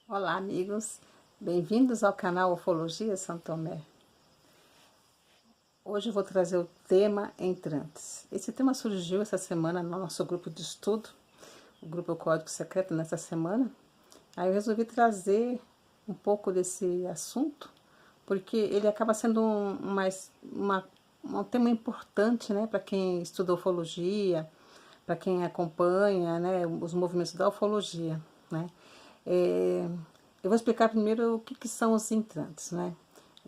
Olá, amigos, bem-vindos ao canal Ufologia São Tomé. Hoje eu vou trazer o tema entrantes. Esse tema surgiu essa semana no nosso grupo de estudo, o grupo Código Secreto, nessa semana. Aí eu resolvi trazer um pouco desse assunto, porque ele acaba sendo um tema importante, né, para quem estuda ufologia, para quem acompanha, né, os movimentos da ufologia, né. Eu vou explicar primeiro o que são os entrantes, né.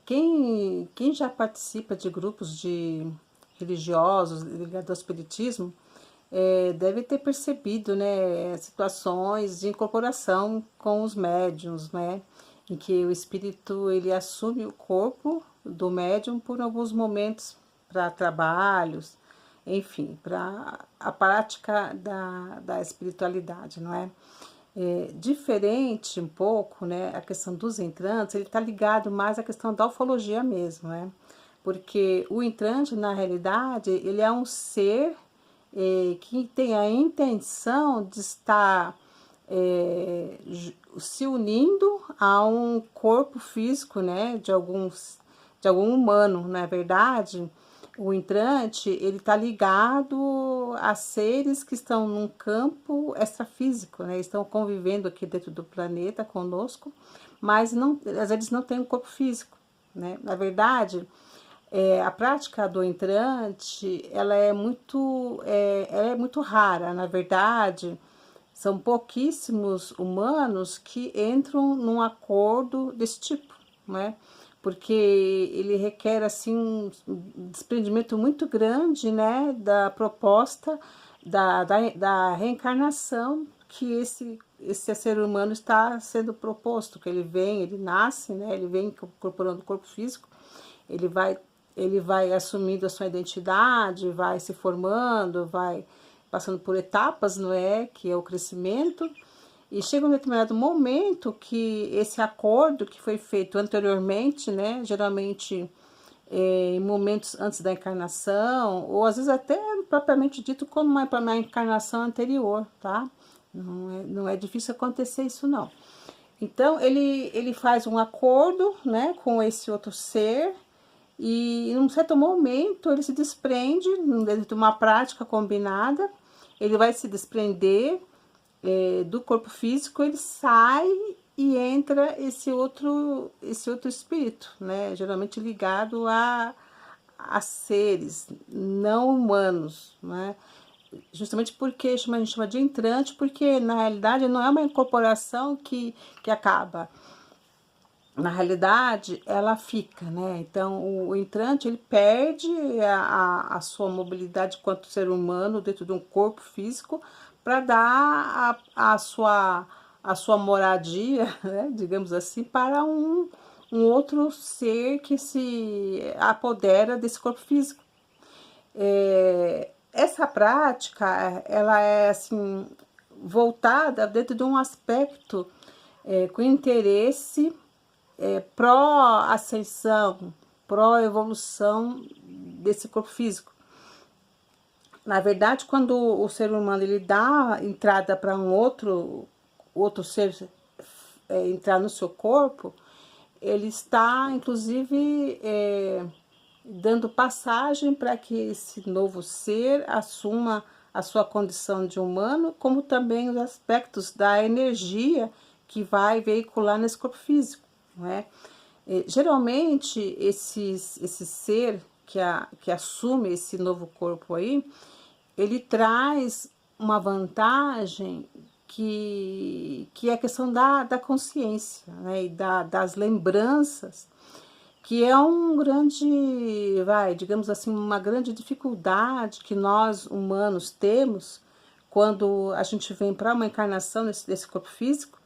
Quem já participa de grupos de religiosos ligados ao espiritismo deve ter percebido, né, situações de incorporação com os médiums, né, em que o espírito ele assume o corpo do médium por alguns momentos para trabalhos, enfim, para a prática da espiritualidade, não é? Diferente um pouco, né, a questão dos entrantes, ele está ligado mais à questão da ufologia mesmo, né? Porque o entrante, na realidade, ele é um ser que tem a intenção de estar se unindo a um corpo físico, né, de algum humano, na verdade. O entrante, ele está ligado a seres que estão num campo extrafísico, né? Estão convivendo aqui dentro do planeta conosco, mas não, às vezes não têm um corpo físico, né? Na verdade, a prática do entrante, ela é muito rara, na verdade. São pouquíssimos humanos que entram num acordo desse tipo, né? Porque ele requer assim um desprendimento muito grande, né, da proposta da reencarnação que esse ser humano está sendo proposto, que ele nasce, né, ele vem incorporando o corpo físico, ele vai ele vai assumindo a sua identidade, vai se formando, vai passando por etapas, não é, que é o crescimento, e chega um determinado momento que esse acordo que foi feito anteriormente, né, geralmente em momentos antes da encarnação, ou às vezes até propriamente dito como uma encarnação anterior, tá? Não é difícil acontecer isso, não. Então, ele faz um acordo, né, com esse outro ser, e em um certo momento ele se desprende, dentro de uma prática combinada, ele vai se desprender do corpo físico, ele sai e entra esse outro espírito, né? Geralmente ligado a seres não humanos, né? Justamente porque a gente chama de entrante, porque na realidade não é uma incorporação que acaba. Na realidade, ela fica, né? Então, o entrante, ele perde a sua mobilidade quanto ser humano dentro de um corpo físico para dar a sua moradia, né? Digamos assim, para um outro ser que se apodera desse corpo físico. Essa prática, ela é, assim, voltada dentro de um aspecto com interesse pró-ascensão, pró-evolução desse corpo físico. Na verdade, quando o ser humano ele dá entrada para um outro ser entrar no seu corpo, ele está, inclusive, dando passagem para que esse novo ser assuma a sua condição de humano, como também os aspectos da energia que vai veicular nesse corpo físico, não é? Geralmente, esse ser que assume esse novo corpo aí, ele traz uma vantagem que é a questão da consciência, né, e das lembranças, que é um grande, digamos assim, uma grande dificuldade que nós humanos temos quando a gente vem para uma encarnação desse corpo físico,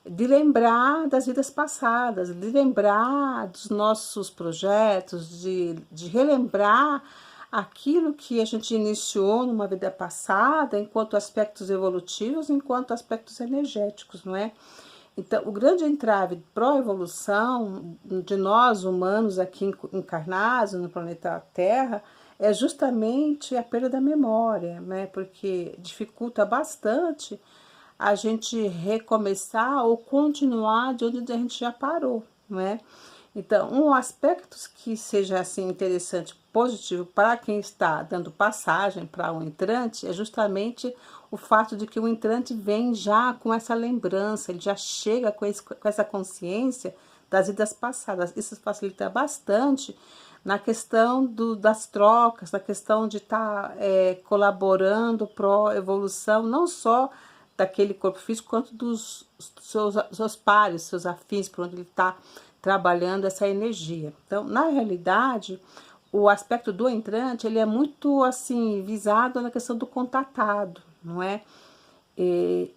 de lembrar das vidas passadas, de lembrar dos nossos projetos, de relembrar aquilo que a gente iniciou numa vida passada, enquanto aspectos evolutivos, enquanto aspectos energéticos, não é? Então, o grande entrave pró-evolução de nós humanos aqui encarnados no planeta Terra é justamente a perda da memória, né? Porque dificulta bastante a gente recomeçar ou continuar de onde a gente já parou, não é? Então, um aspecto que seja assim interessante, positivo para quem está dando passagem para um entrante é justamente o fato de que o entrante vem já com essa lembrança, ele já chega com essa consciência das vidas passadas. Isso facilita bastante na questão das trocas, na questão de estar colaborando para a evolução, não só daquele corpo físico, quanto dos seus pares, seus afins, por onde ele está trabalhando essa energia. Então, na realidade, o aspecto do entrante, ele é muito assim visado na questão do contatado, não é?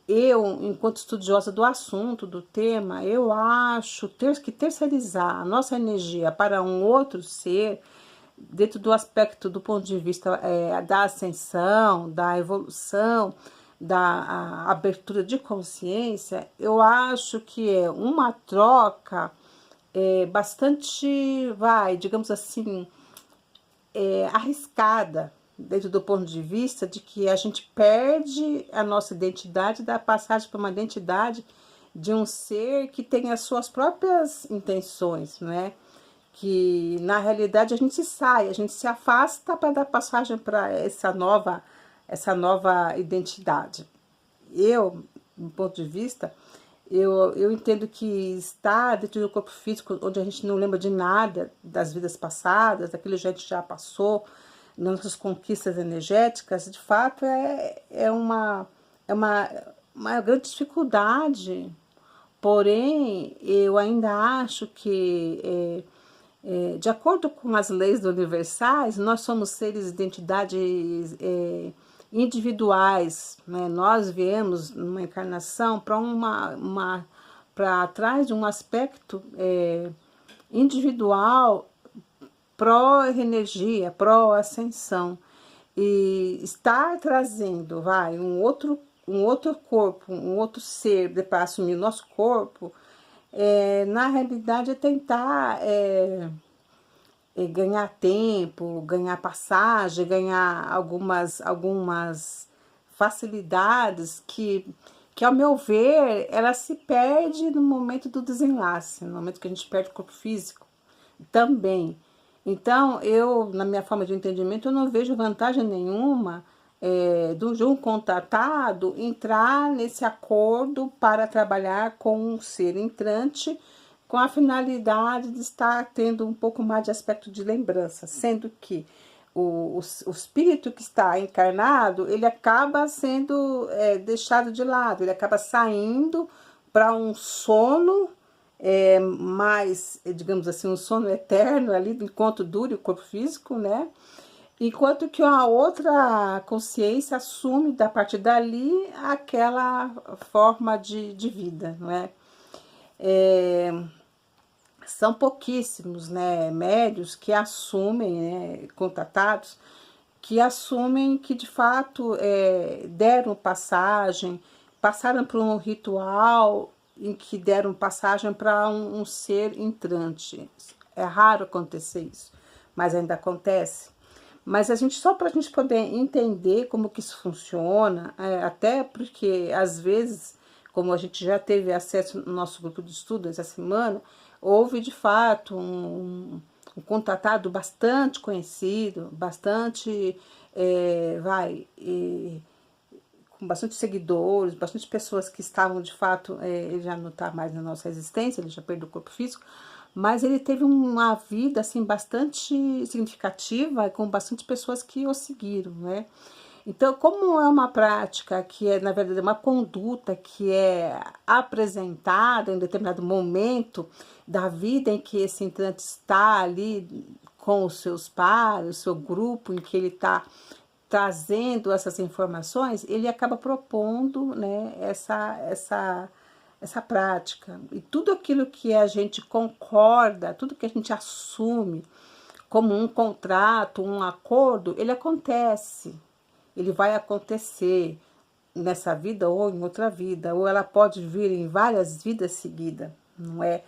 Eu, enquanto estudiosa do assunto, do tema, eu acho que terceirizar a nossa energia para um outro ser, dentro do aspecto do ponto de vista da ascensão, da evolução, da abertura de consciência, eu acho que é uma troca bastante, digamos assim, arriscada, dentro do ponto de vista de que a gente perde a nossa identidade, da passagem para uma identidade de um ser que tem as suas próprias intenções, não é? Que na realidade a gente a gente se afasta para dar passagem para essa nova identidade. Eu, do ponto de vista, eu entendo que estar dentro do corpo físico, onde a gente não lembra de nada das vidas passadas, daquilo que a gente já passou, nas nossas conquistas energéticas, de fato uma grande dificuldade. Porém, eu ainda acho que, de acordo com as leis universais, nós somos seres de identidades individuais, né? Nós viemos numa encarnação para trás de um aspecto individual, pró-energia, pró-ascensão, e estar trazendo um outro corpo, um outro ser para assumir o nosso corpo, na realidade é tentar ganhar tempo, ganhar passagem, ganhar algumas facilidades que, ao meu ver, ela se perde no momento do desenlace, no momento que a gente perde o corpo físico também. Então, na minha forma de entendimento, eu não vejo vantagem nenhuma de um contatado entrar nesse acordo para trabalhar com um ser entrante, com a finalidade de estar tendo um pouco mais de aspecto de lembrança, sendo que o espírito que está encarnado, ele acaba sendo deixado de lado, ele acaba saindo para um sono mais, digamos assim, um sono eterno ali, enquanto dure o corpo físico, né? Enquanto que a outra consciência assume, a partir dali, aquela forma de vida, não é? São pouquíssimos, né, médios que assumem, né, contatados, que assumem que de fato deram passagem, passaram por um ritual em que deram passagem para um ser entrante. É raro acontecer isso, mas ainda acontece. Mas só para a gente poder entender como que isso funciona, até porque às vezes, como a gente já teve acesso no nosso grupo de estudo essa semana, houve de fato um contatado bastante conhecido, bastante, com bastante seguidores, bastante pessoas que estavam de fato, ele já não está mais na nossa existência, ele já perdeu o corpo físico, mas ele teve uma vida assim bastante significativa, com bastante pessoas que o seguiram, né? Então, como é uma prática que é, na verdade, uma conduta que é apresentada em determinado momento da vida em que esse entrante está ali com os seus pares, o seu grupo, em que ele está trazendo essas informações, ele acaba propondo, né, essa prática. E tudo aquilo que a gente concorda, tudo que a gente assume como um contrato, um acordo, ele acontece. Ele vai acontecer nessa vida ou em outra vida, ou ela pode vir em várias vidas seguidas, não é?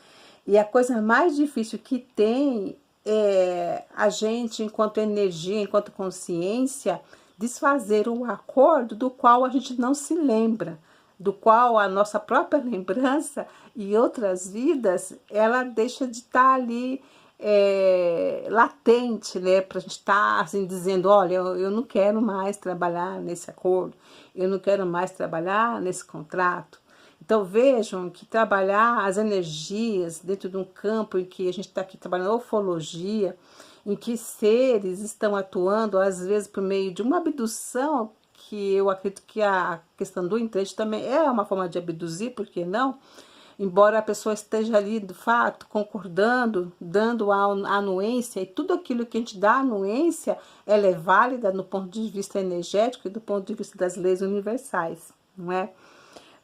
E a coisa mais difícil que tem é a gente, enquanto energia, enquanto consciência, desfazer um acordo do qual a gente não se lembra. do qual a nossa própria lembrança e outras vidas, ela deixa de estar ali latente, né, para a gente estar assim dizendo, olha, eu não quero mais trabalhar nesse acordo, eu não quero mais trabalhar nesse contrato. Então vejam que trabalhar as energias dentro de um campo em que a gente está aqui trabalhando ufologia, em que seres estão atuando, às vezes por meio de uma abdução, que eu acredito que a questão do entrante também é uma forma de abduzir, por que não? Embora a pessoa esteja ali, de fato, concordando, dando a anuência, e tudo aquilo que a gente dá anuência, ela é válida do ponto de vista energético e do ponto de vista das leis universais, não é?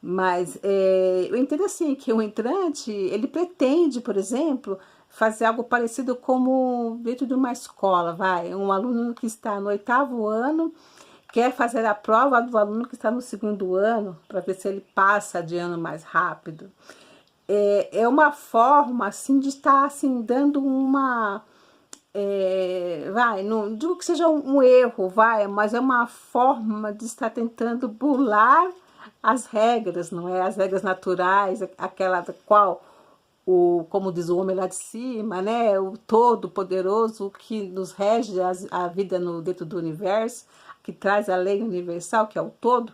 Mas eu entendo assim, que o entrante, ele pretende, por exemplo, fazer algo parecido como dentro de uma escola, vai, um aluno que está no 8º ano, quer fazer a prova do aluno que está no 2º ano, para ver se ele passa de ano mais rápido. É uma forma, assim, de estar, assim, dando uma... não digo que seja um erro, mas é uma forma de estar tentando burlar as regras, não é? As regras naturais, aquela da qual, como diz o homem lá de cima, né? O todo-poderoso que nos rege a vida dentro do universo, que traz a lei universal, que é o todo.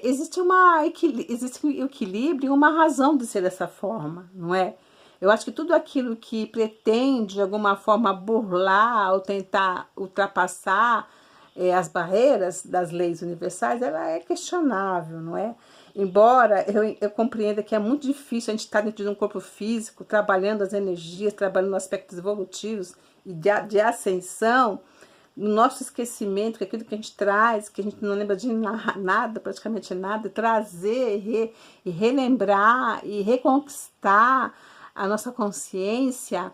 Existe um equilíbrio e uma razão de ser dessa forma, não é? Eu acho que tudo aquilo que pretende, de alguma forma, burlar ou tentar ultrapassar as barreiras das leis universais, ela é questionável, não é? Embora eu compreenda que é muito difícil a gente estar dentro de um corpo físico, trabalhando as energias, trabalhando aspectos evolutivos e de ascensão, no nosso esquecimento, que é aquilo que a gente traz, que a gente não lembra de nada, praticamente nada, trazer e relembrar e reconquistar a nossa consciência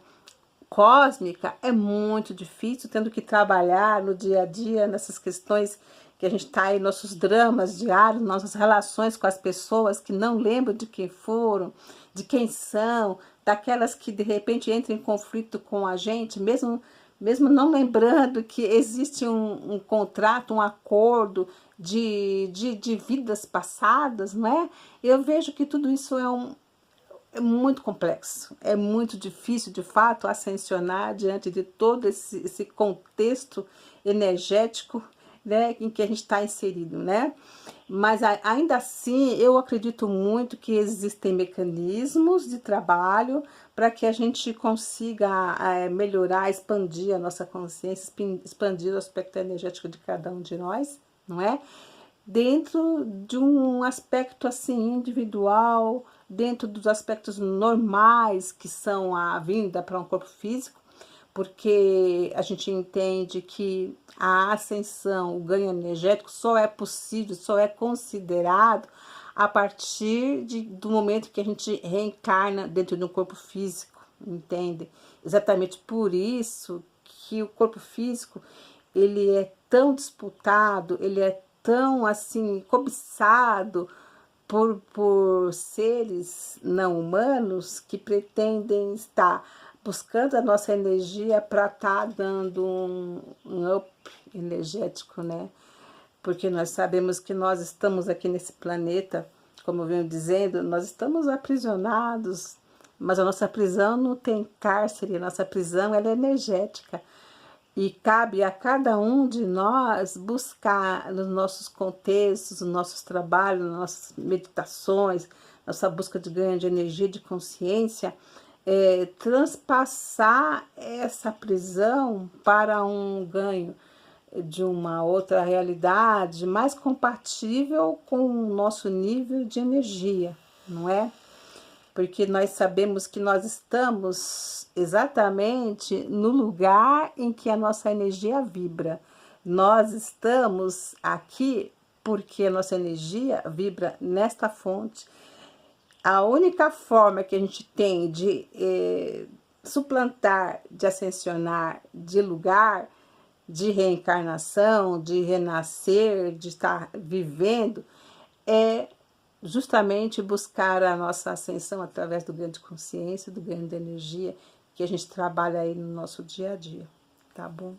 cósmica é muito difícil, tendo que trabalhar no dia a dia nessas questões que a gente está aí, nossos dramas diários, nossas relações com as pessoas que não lembram de quem foram, de quem são, daquelas que de repente entram em conflito com a gente, mesmo não lembrando que existe um contrato, um acordo de vidas passadas, não é? Eu vejo que tudo isso é muito complexo, é muito difícil, de fato, ascensionar diante de todo esse contexto energético, né, em que a gente está inserido, né? Mas ainda assim, eu acredito muito que existem mecanismos de trabalho para que a gente consiga melhorar, expandir a nossa consciência, expandir o aspecto energético de cada um de nós, não é? Dentro de um aspecto assim individual, dentro dos aspectos normais que são a vinda para um corpo físico, porque a gente entende que a ascensão, o ganho energético só é possível, só é considerado a partir do momento que a gente reencarna dentro de um corpo físico, entende? Exatamente por isso que o corpo físico, ele é tão disputado, ele é tão assim cobiçado por seres não humanos que pretendem estar buscando a nossa energia para estar dando um up energético, né? Porque nós sabemos que nós estamos aqui nesse planeta, como eu venho dizendo, nós estamos aprisionados, mas a nossa prisão não tem cárcere, a nossa prisão ela é energética. E cabe a cada um de nós buscar nos nossos contextos, nos nossos trabalhos, nas nossas meditações, nossa busca de ganho de energia, de consciência, transpassar essa prisão para um ganho de uma outra realidade mais compatível com o nosso nível de energia, não é? Porque nós sabemos que nós estamos exatamente no lugar em que a nossa energia vibra. Nós estamos aqui porque a nossa energia vibra nesta fonte. A única forma que a gente tem de suplantar, de ascensionar de lugar, de reencarnação, de renascer, de estar vivendo, é justamente buscar a nossa ascensão através do ganho de consciência, do ganho de energia, que a gente trabalha aí no nosso dia a dia, tá bom?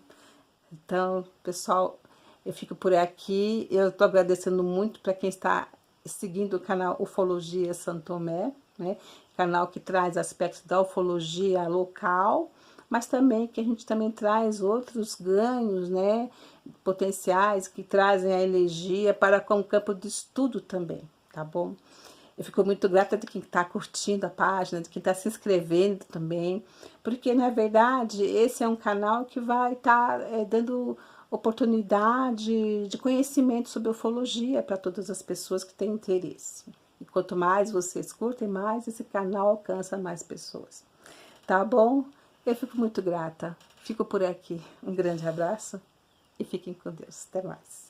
Então, pessoal, Eu fico por aqui. Eu estou agradecendo muito para quem está seguindo o canal Ufologia Santomé, né? Canal que traz aspectos da ufologia local, mas também que a gente também traz outros ganhos, né? Potenciais que trazem a energia para com o campo de estudo também, tá bom? Eu fico muito grata de quem está curtindo a página, de quem está se inscrevendo também, porque, na verdade, esse é um canal que vai estar dando oportunidade de conhecimento sobre ufologia para todas as pessoas que têm interesse. E quanto mais vocês curtem, mais esse canal alcança mais pessoas. Tá bom? Eu fico muito grata. Fico por aqui. Um grande abraço e fiquem com Deus. Até mais.